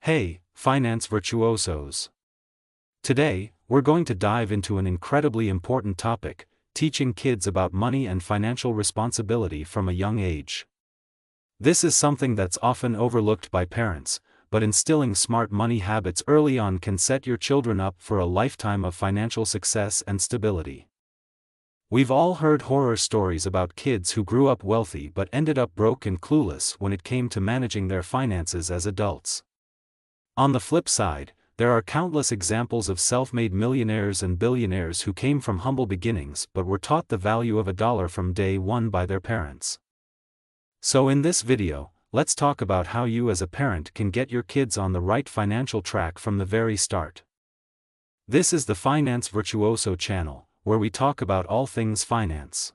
Hey, finance virtuosos! Today, we're going to dive into an incredibly important topic: teaching kids about money and financial responsibility from a young age. This is something that's often overlooked by parents, but instilling smart money habits early on can set your children up for a lifetime of financial success and stability. We've all heard horror stories about kids who grew up wealthy but ended up broke and clueless when it came to managing their finances as adults. On the flip side, there are countless examples of self-made millionaires and billionaires who came from humble beginnings but were taught the value of a dollar from day one by their parents. So in this video, let's talk about how you as a parent can get your kids on the right financial track from the very start. This is the Finance Virtuoso channel, where we talk about all things finance.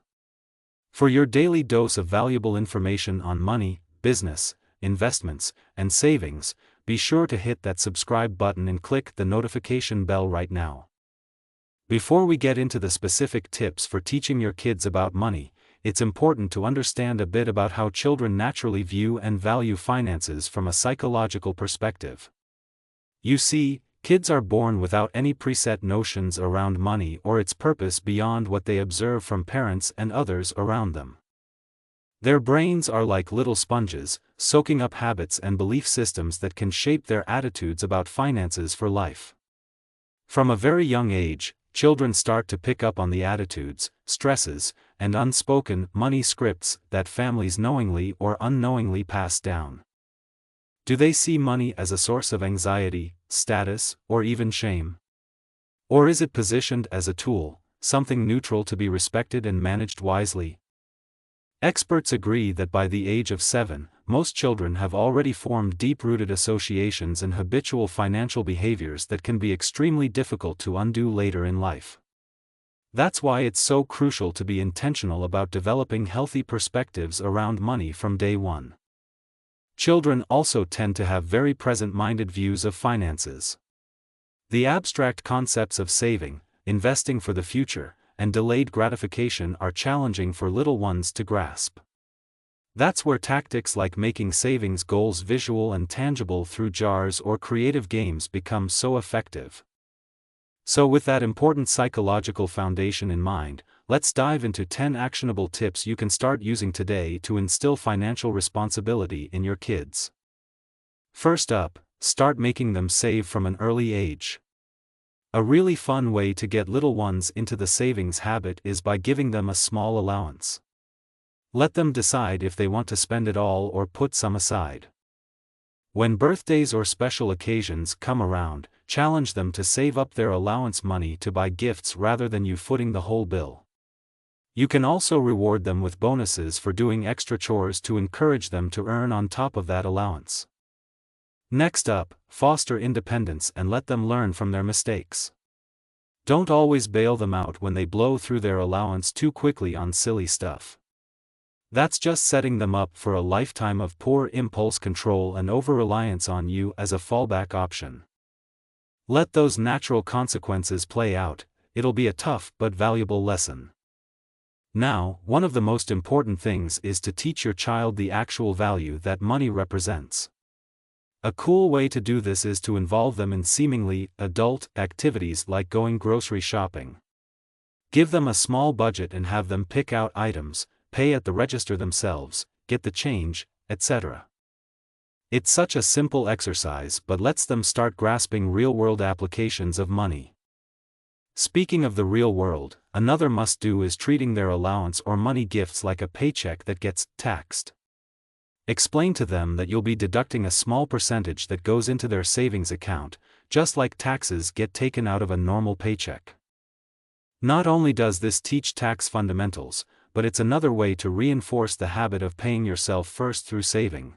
For your daily dose of valuable information on money, business, investments, and savings, be sure to hit that subscribe button and click the notification bell right now. Before we get into the specific tips for teaching your kids about money, it's important to understand a bit about how children naturally view and value finances from a psychological perspective. You see, kids are born without any preset notions around money or its purpose beyond what they observe from parents and others around them. Their brains are like little sponges, soaking up habits and belief systems that can shape their attitudes about finances for life. From a very young age, children start to pick up on the attitudes, stresses, and unspoken money scripts that families knowingly or unknowingly pass down. Do they see money as a source of anxiety, status, or even shame? Or is it positioned as a tool, something neutral to be respected and managed wisely? Experts agree that by the age of 7, most children have already formed deep-rooted associations and habitual financial behaviors that can be extremely difficult to undo later in life. That's why it's so crucial to be intentional about developing healthy perspectives around money from day one. Children also tend to have very present-minded views of finances. The abstract concepts of saving, investing for the future, and delayed gratification are challenging for little ones to grasp. That's where tactics like making savings goals visual and tangible through jars or creative games become so effective. So with that important psychological foundation in mind, let's dive into 10 actionable tips you can start using today to instill financial responsibility in your kids. First up, start making them save from an early age. A really fun way to get little ones into the savings habit is by giving them a small allowance. Let them decide if they want to spend it all or put some aside. When birthdays or special occasions come around, challenge them to save up their allowance money to buy gifts rather than you footing the whole bill. You can also reward them with bonuses for doing extra chores to encourage them to earn on top of that allowance. Next up, foster independence and let them learn from their mistakes. Don't always bail them out when they blow through their allowance too quickly on silly stuff. That's just setting them up for a lifetime of poor impulse control and over-reliance on you as a fallback option. Let those natural consequences play out. It'll be a tough but valuable lesson. Now, one of the most important things is to teach your child the actual value that money represents. A cool way to do this is to involve them in seemingly adult activities like going grocery shopping. Give them a small budget and have them pick out items, pay at the register themselves, get the change, etc. It's such a simple exercise but lets them start grasping real-world applications of money. Speaking of the real world, another must-do is treating their allowance or money gifts like a paycheck that gets taxed. Explain to them that you'll be deducting a small percentage that goes into their savings account, just like taxes get taken out of a normal paycheck. Not only does this teach tax fundamentals, but it's another way to reinforce the habit of paying yourself first through saving.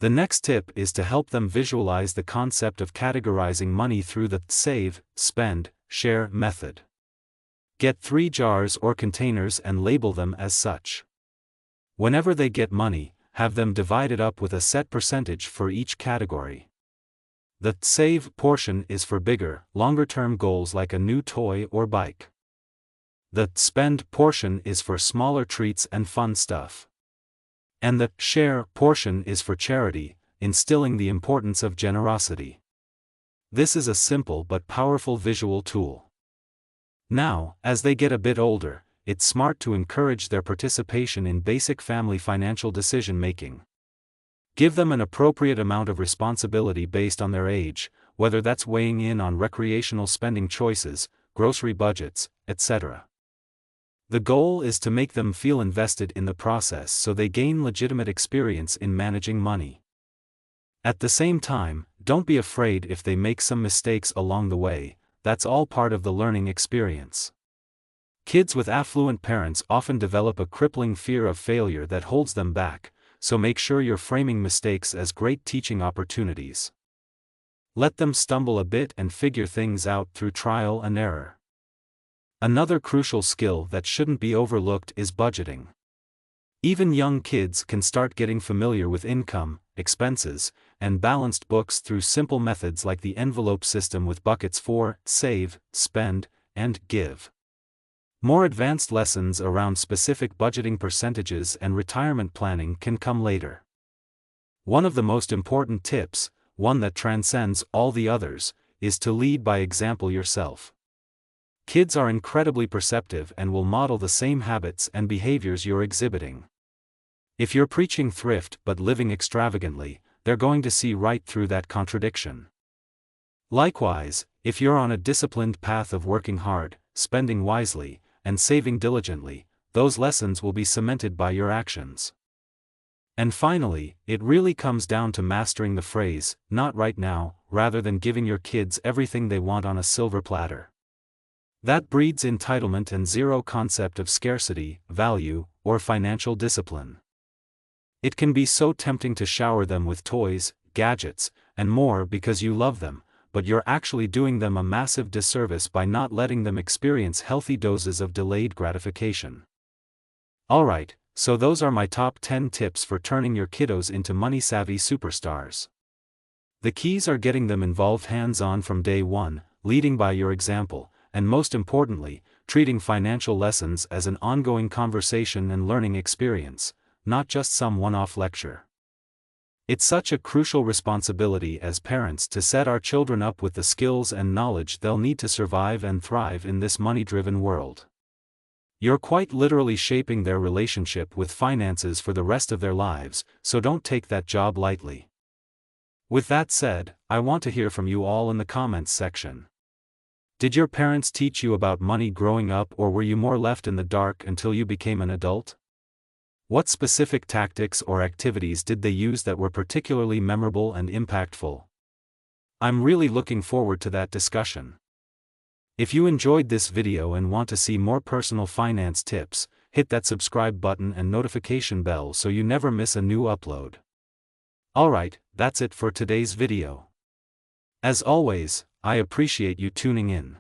The next tip is to help them visualize the concept of categorizing money through the save, spend, share method. Get 3 jars or containers and label them as such. Whenever they get money, have them divide it up with a set percentage for each category. The save portion is for bigger, longer-term goals like a new toy or bike. The spend portion is for smaller treats and fun stuff. And the share portion is for charity, instilling the importance of generosity. This is a simple but powerful visual tool. Now, as they get a bit older, it's smart to encourage their participation in basic family financial decision-making. Give them an appropriate amount of responsibility based on their age, whether that's weighing in on recreational spending choices, grocery budgets, etc. The goal is to make them feel invested in the process so they gain legitimate experience in managing money. At the same time, don't be afraid if they make some mistakes along the way, that's all part of the learning experience. Kids with affluent parents often develop a crippling fear of failure that holds them back, so make sure you're framing mistakes as great teaching opportunities. Let them stumble a bit and figure things out through trial and error. Another crucial skill that shouldn't be overlooked is budgeting. Even young kids can start getting familiar with income, expenses, and balanced books through simple methods like the envelope system with buckets for save, spend, and give. More advanced lessons around specific budgeting percentages and retirement planning can come later. One of the most important tips, one that transcends all the others, is to lead by example yourself. Kids are incredibly perceptive and will model the same habits and behaviors you're exhibiting. If you're preaching thrift but living extravagantly, they're going to see right through that contradiction. Likewise, if you're on a disciplined path of working hard, spending wisely, and saving diligently, those lessons will be cemented by your actions. And finally, it really comes down to mastering the phrase, "not right now," rather than giving your kids everything they want on a silver platter. That breeds entitlement and zero concept of scarcity, value, or financial discipline. It can be so tempting to shower them with toys, gadgets, and more because you love them, but you're actually doing them a massive disservice by not letting them experience healthy doses of delayed gratification. Alright, so those are my top 10 tips for turning your kiddos into money-savvy superstars. The keys are getting them involved hands-on from day one, leading by your example, and most importantly, treating financial lessons as an ongoing conversation and learning experience, not just some one-off lecture. It's such a crucial responsibility as parents to set our children up with the skills and knowledge they'll need to survive and thrive in this money-driven world. You're quite literally shaping their relationship with finances for the rest of their lives, so don't take that job lightly. With that said, I want to hear from you all in the comments section. Did your parents teach you about money growing up, or were you more left in the dark until you became an adult? What specific tactics or activities did they use that were particularly memorable and impactful? I'm really looking forward to that discussion. If you enjoyed this video and want to see more personal finance tips, hit that subscribe button and notification bell so you never miss a new upload. Alright, that's it for today's video. As always, I appreciate you tuning in.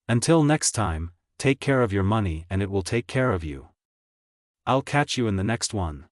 Until next time, take care of your money and it will take care of you. I'll catch you in the next one.